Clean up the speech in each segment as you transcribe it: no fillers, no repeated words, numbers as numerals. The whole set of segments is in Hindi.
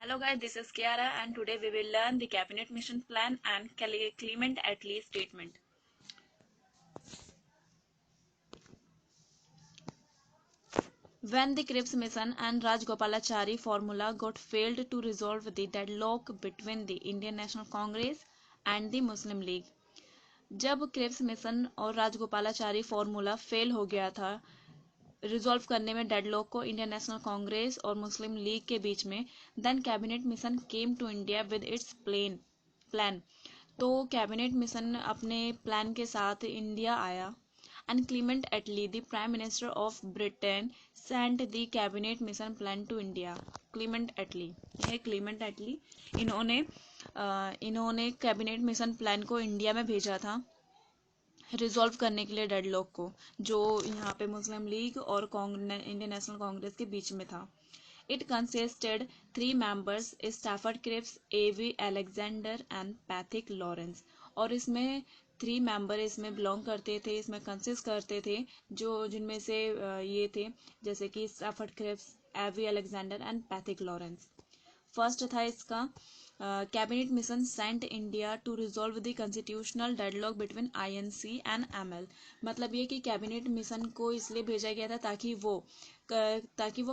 Hello guys, this is Kiara and today we will learn the Cabinet Mission Plan and Clement Attlee Statement. When the Cripps Mission and Rajgopalachari formula got failed to resolve the deadlock between the Indian National Congress and the Muslim League. जब क्रिप्स मिशन और राजगोपालाचारी फॉर्मूला फेल हो गया था रिजॉल्व करने में डेडलॉक को इंडियन नेशनल कांग्रेस और मुस्लिम लीग के बीच में, then cabinet mission came to India with its plan. तो कैबिनेट मिशन अपने प्लान के साथ इंडिया आया and Clement Attlee the prime minister of Britain sent the cabinet mission plan to India. Clement Attlee, यह क्लीमेंट एटली इन्होंने कैबिनेट मिशन प्लान को इंडिया में भेजा था रिजॉल्व करने के लिए डेडलॉक को, जो यहाँ पे मुस्लिम लीग और इंडियन नेशनल कांग्रेस के बीच में था। It consisted 3 members, Stafford Cripps, A.V. Alexander and Pethick Lawrence. और इसमें 3 member इसमें बिलोंग करते थे, इसमें कंसिस्ट करते थे, जो जिनमें से ये थे जैसे कि Stafford Cripps, A.V. Alexander and Pethick Lawrence. First था इसका cabinet mission sent India to resolve the constitutional deadlock between INC and ML। मतलब ये कि कैबिनेट मिशन को इसलिए भेजा गया था ताकि वो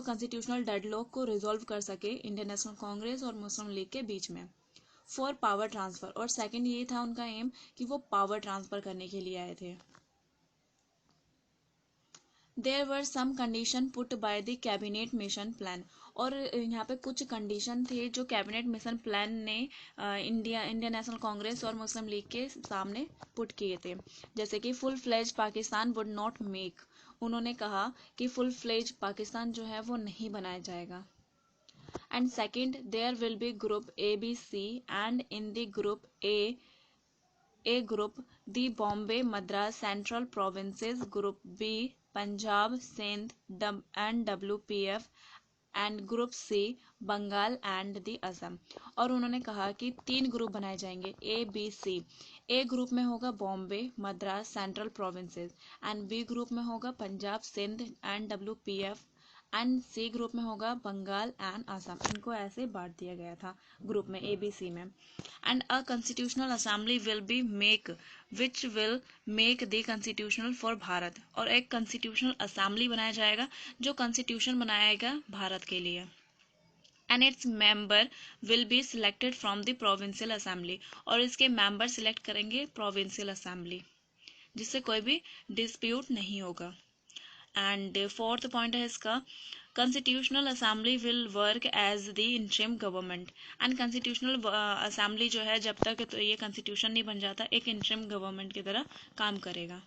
कॉन्स्टिट्यूशनल डेडलॉक को रिजॉल्व कर सके इंडियन नेशनल कांग्रेस और मुस्लिम लीग के बीच में फॉर पावर ट्रांसफर। और सेकंड ये था उनका एम कि वो पावर ट्रांसफर करने के लिए आए थे। There were some condition put by the cabinet mission plan. और यहाँ पे कुछ कंडीशन थे जो कैबिनेट मिशन प्लान ने इंडियन नेशनल कांग्रेस और मुस्लिम लीग के सामने पुट किए थे, जैसे कि full fledge Pakistan would not make. उन्होंने कहा कि फुल फ्लेज पाकिस्तान जो है वो नहीं बनाया जाएगा। And second, there will be group ABC and in the group A group the Bombay Madras Central Provinces, group B Punjab Sindh and WPF and group C Bengal and the Assam. और उन्होंने कहा कि 3 ग्रुप बनाए जाएंगे ABC। A ग्रुप में होगा Bombay Madras central provinces and B group में होगा Punjab Sindh and WPF and C group में होगा बंगाल एंड असम। इनको ऐसे बांट दिया गया था ग्रुप में ABC में। And a constitutional assembly will be make which will make the constitutional for Bharat. और एक कॉन्स्टिट्यूशनल असेंबली बनाया जाएगा जो कॉन्स्टिट्यूशन बनाएगा भारत के लिए। And its member will be selected from the provincial assembly. और इसके मेंबर सिलेक्ट करेंगे प्रोविंशियल असेंबली, जिससे कोई भी डिस्प्यूट नहीं होगा। एंड फोर्थ पॉइंट है इसका, constitutional assembly will work as the interim government. And constitutional assembly जो है जब तक तो ये कॉन्स्टिट्यूशन नहीं बन जाता एक इंटरिम गवर्नमेंट की तरह काम करेगा।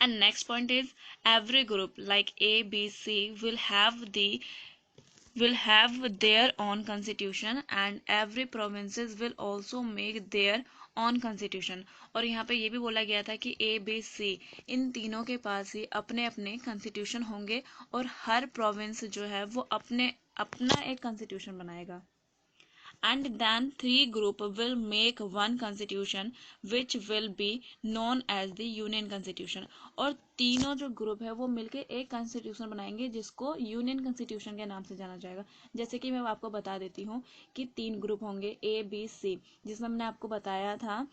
And next point is every group like ABC will have their own constitution and every provinces will also make their own constitution। और यहाँ पे ये भी बोला गया था कि ABC इन तीनों के पास ही अपने अपने constitution होंगे और हर province जो है वो अपना एक constitution बनाएगा। And then 3 group will make one constitution which will be known as the union constitution। और तीनों जो ग्रुप है वो मिलके एक कॉन्स्टिट्यूशन बनाएंगे जिसको यूनियन कॉन्स्टिट्यूशन के नाम से जाना जाएगा। जैसे कि मैं आपको बता देती हूँ कि 3 ग्रुप होंगे ABC, जिसमें मैंने आपको बताया था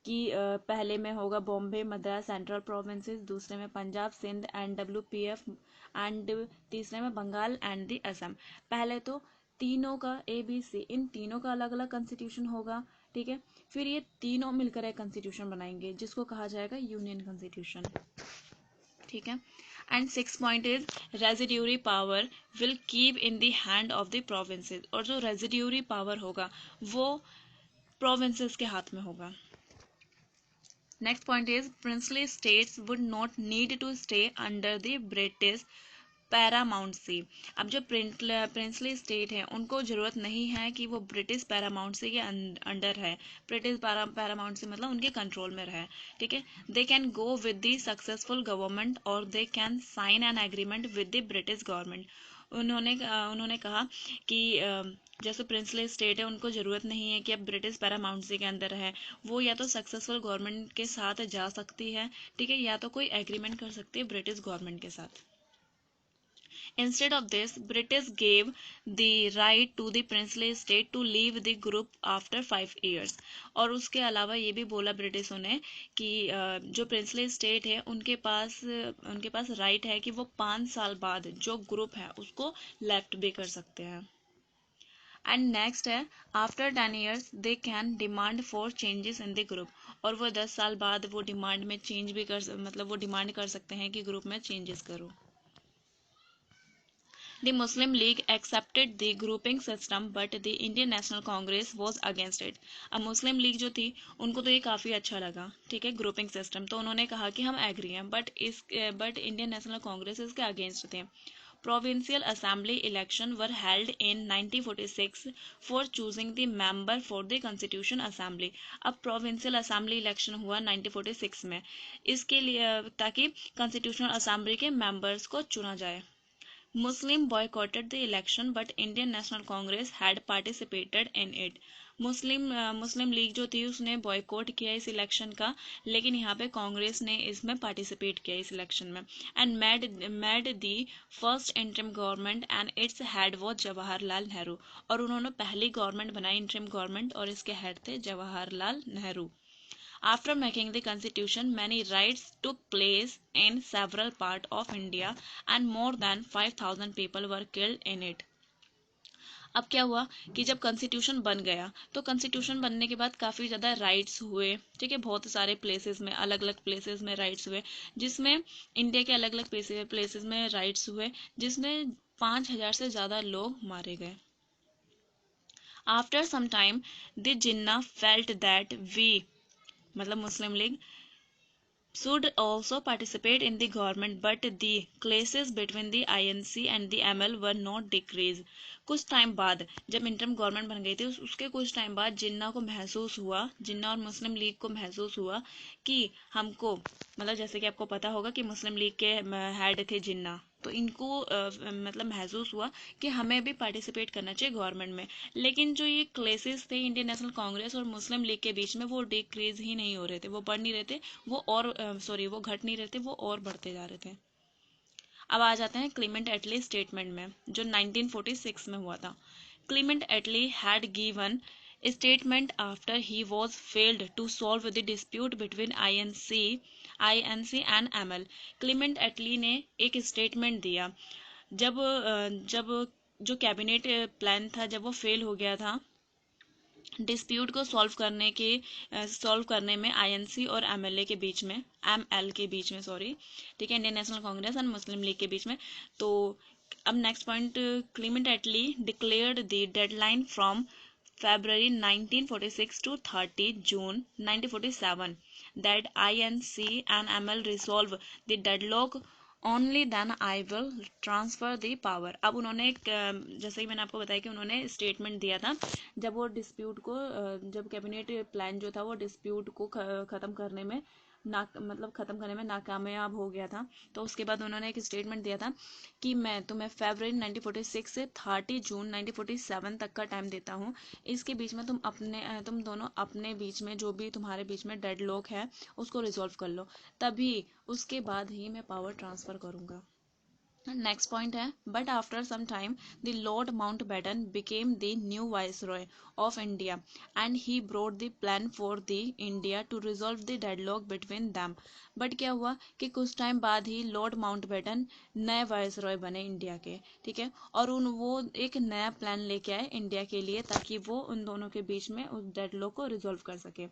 कि पहले में होगा बॉम्बे मद्रास सेंट्रल प्रोविंसेस, दूसरे में Punjab Sindh and WPF and तीसरे में बंगाल एंड द असम। पहले तो तीनों का ABC, इन तीनों का अलग अलग कॉन्स्टिट्यूशन होगा, ठीक है। फिर ये तीनों मिलकर एक कॉन्स्टिट्यूशन बनाएंगे जिसको कहा जाएगा यूनियन कॉन्स्टिट्यूशन, ठीक है। And 6 point is residuary power will keep in the hand of the provinces. और जो रेजिड्यूरी पावर होगा वो प्रोविंसेस के हाथ में होगा। Next point is princely states would not need to stay under the British paramountcy. अब जो प्रिंसली स्टेट है उनको जरूरत नहीं है कि वो ब्रिटिश पैरामाउंटसी के अंडर है, ब्रिटिश पैरामाउंटसी मतलब उनके कंट्रोल में रहे, ठीक है। They can go with the successful government और they can sign an agreement with the British government. उन्होंने कहा कि जैसे प्रिंसली स्टेट है उनको ज़रूरत नहीं है कि अब ब्रिटिश पैरामाउंटसी के अंदर है, वो या तो सक्सेसफुल गवर्नमेंट के साथ जा सकती है, ठीक है, या तो कोई एग्रीमेंट कर सकती है ब्रिटिश गवर्नमेंट के साथ। Instead of this, British gave the right to the princely state to leave the group after 5 years. और उसके अलावा ये भी बोला ब्रिटिशों ने कि जो प्रिंसली स्टेट है उनके पास राइट है कि वो 5 साल बाद जो ग्रुप है उसको लेफ्ट भी कर सकते हैं. एंड नेक्स्ट है after 10 years they can demand for changes in the group. और वो 10 साल बाद वो डिमांड में चेंज भी मतलब वो डिमांड कर सकते हैं कि ग्रुप में चेंजेस करो. The Muslim League accepted the grouping system but the Indian National Congress was against it. अब मुस्लिम लीग जो थी उनको तो ये काफ़ी अच्छा लगा, ठीक है, ग्रुपिंग सिस्टम, तो उन्होंने कहा कि हम एग्री हैं, बट इंडियन नेशनल कांग्रेस इसके अगेंस्ट थे. Provincial Assembly election were held in 1946 for choosing the member for the Constitution Assembly. अब Provincial Assembly election हुआ 1946 में, इसके लिए ताकि Constitutional Assembly के members को चुना जाए. Muslim boycotted the election but Indian National Congress had participated in it. Muslim league जो थी उसने बॉयकॉट किया इस इलेक्शन का, लेकिन यहाँ पे कांग्रेस ने इसमें पार्टिसिपेट किया इस इलेक्शन में. And made the first interim government and its head was Jawaharlal Nehru. और उन्होंने पहली गवर्नमेंट बनाई इंटरिम गवर्नमेंट और इसके हेड थे Jawaharlal Nehru. After making the constitution, many riots took place in several parts of India and more than 5,000 people were killed in it. अब क्या हुआ कि जब कॉन्स्टिट्यूशन बन गया तो कॉन्स्टिट्यूशन बनने के बाद काफ़ी ज़्यादा राइट्स हुए, ठीक है, बहुत सारे प्लेसेस में, अलग अलग प्लेसेस में राइट्स हुए, जिसमें इंडिया के अलग अलग प्लेसेस में राइट्स हुए, जिसमें 5,000 से ज़्यादा लोग मारे गए. After some time, the Jinnah felt that we मतलब मुस्लिम league should also participate in the government but the clashes between the INC and the ML were not decreased. कुछ टाइम बाद जब इंटरम गवर्नमेंट बन गई थी उसके कुछ टाइम बाद जिन्ना और मुस्लिम लीग को महसूस हुआ कि हमको, मतलब जैसे कि आपको पता होगा कि मुस्लिम लीग के हेड थे जिन्ना, तो इनको मतलब महसूस हुआ कि हमें भी पार्टिसिपेट करना चाहिए गवर्नमेंट में. लेकिन जो ये क्लेसेस थे इंडियन नेशनल कांग्रेस और मुस्लिम लीग के बीच में वो डिक्रीज ही नहीं हो रहे थे, वो बढ़ नहीं रहे थे, वो घट नहीं रहे थे, वो और बढ़ते जा रहे थे. अब आ जाते हैं क्लीमेंट एटली स्टेटमेंट में जो 1946 में हुआ था. Clement Attlee had given statement after he was failed to solve the dispute between INC and ML. Clement Attlee ने एक स्टेटमेंट दिया जब जो कैबिनेट प्लान था जब वो फेल हो गया था डिस्प्यूट को सॉल्व करने में आईएनसी और एमएल के बीच में सॉरी, ठीक है, Indian National Congress and Muslim League के बीच में. तो अब next point, Clement Attlee declared the deadline from February 1946 to 30 June 1947 that INC and ML resolve the deadlock only then I will transfer the power. अब उन्होंने जैसे कि मैंने आपको बताया कि उन्होंने स्टेटमेंट दिया था जब वो डिस्प्यूट को जब कैबिनेट प्लान जो था वो डिस्प्यूट को ख़त्म करने में नाकामयाब हो गया था, तो उसके बाद उन्होंने एक स्टेटमेंट दिया था कि मैं तुम्हें फरवरी 1946 से 30 जून 1947 तक का टाइम देता हूँ, इसके बीच में तुम दोनों अपने बीच में जो भी तुम्हारे बीच में डेडलॉक है उसको रिजॉल्व कर लो, तभी उसके बाद ही मैं पावर ट्रांसफ़र करूँगा. नेक्स्ट पॉइंट है but after some time the Lord Mountbatten became the new viceroy of India and he brought the plan for the India to resolve the deadlock between them. But क्या हुआ कि कुछ टाइम बाद ही लॉर्ड माउंटबेटन नए वाइसरॉय बने इंडिया के, ठीक है, और वो एक नया प्लान लेके आए इंडिया के लिए ताकि वो उन दोनों के बीच में उस डेडलॉक को रिजॉल्व कर सके.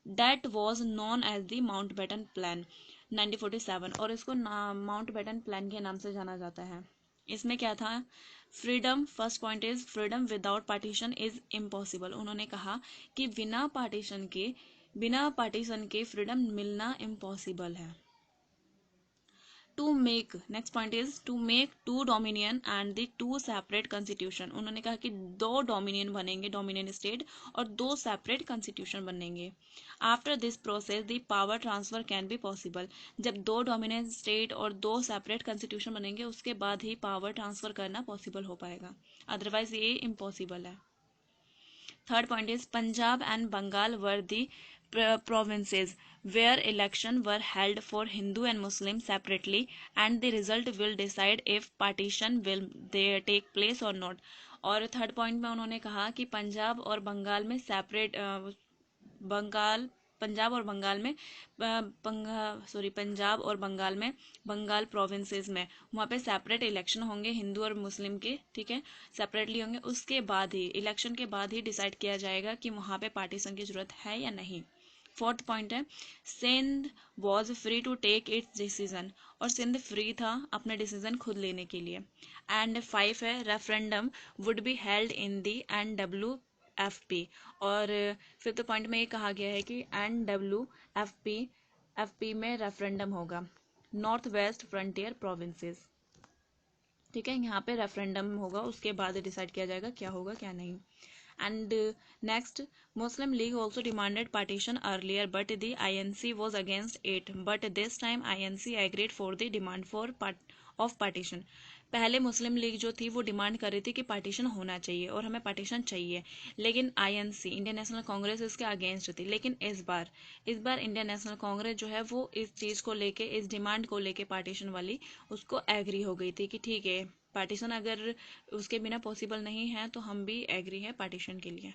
That was known as the Mountbatten plan 1947 और इसको माउंटबेटन प्लान के नाम से जाना जाता है. इसमें क्या था, freedom, first point is freedom without partition is impossible. उन्होंने कहा कि बिना पार्टीशन के फ्रीडम मिलना इम्पॉसिबल है. Next point is to make 2 dominion and the 2 separate constitution. उन्होंने कहा कि 2 डोमिनियन बनेंगे, डोमिनियन स्टेट, और 2 सेपरेट कॉन्स्टिट्यूशन बनेंगे. After this process the power transfer can be possible. जब 2 डोमिनियन स्टेट और 2 सेपरेट कॉन्स्टिट्यूशन बनेंगे उसके बाद ही पावर ट्रांसफर करना पॉसिबल हो पाएगा, अदरवाइज ये इम्पॉसिबल है. Third point is Punjab and Bengal were the provinces where election were held for Hindu and Muslim separately, and the result will decide if partition will there take place or not. और थर्ड पॉइंट में उन्होंने कहा कि पंजाब और बंगाल में सेपरेट बंगाल पंजाब और बंगाल में पंजाब और बंगाल में बंगाल प्रोविंसेस में वहाँ पे सेपरेट इलेक्शन होंगे हिंदू और मुस्लिम के, ठीक है, सेपरेटली होंगे। उसके बाद ही इलेक्शन के बाद ही डिसाइड किया जाएगा कि वहाँ पे पार्टीशन की जरूरत है या नहीं। फोर्थ पॉइंट है Sindh was free to take its decision, और सिंध फ्री था अपने डिसीजन खुद लेने के लिए। एंड 5 है referendum would be held in the NWFP, और फिफ्थ पॉइंट में ये कहा गया है कि NWFP में रेफरेंडम होगा नॉर्थ वेस्ट फ्रंटियर प्रोविंसेस, ठीक है, यहाँ पे रेफरेंडम होगा, उसके बाद डिसाइड किया जाएगा क्या होगा क्या नहीं। And next, Muslim League also demanded partition earlier, but the INC was against it. But this time INC agreed for the demand of partition. पहले मुस्लिम लीग जो थी वो डिमांड कर रही थी कि पार्टीशन होना चाहिए और हमें पार्टीशन चाहिए, लेकिन आईएनसी इंडियन नेशनल कांग्रेस इसके अगेंस्ट थी। लेकिन इस बार इंडियन नेशनल कांग्रेस जो है वो इस चीज़ को लेके, इस डिमांड को लेके पार्टीशन वाली, उसको एग्री हो गई थी कि ठीक है पार्टीशन अगर उसके बिना पॉसिबल नहीं है तो हम भी एग्री है पार्टीशन के लिए।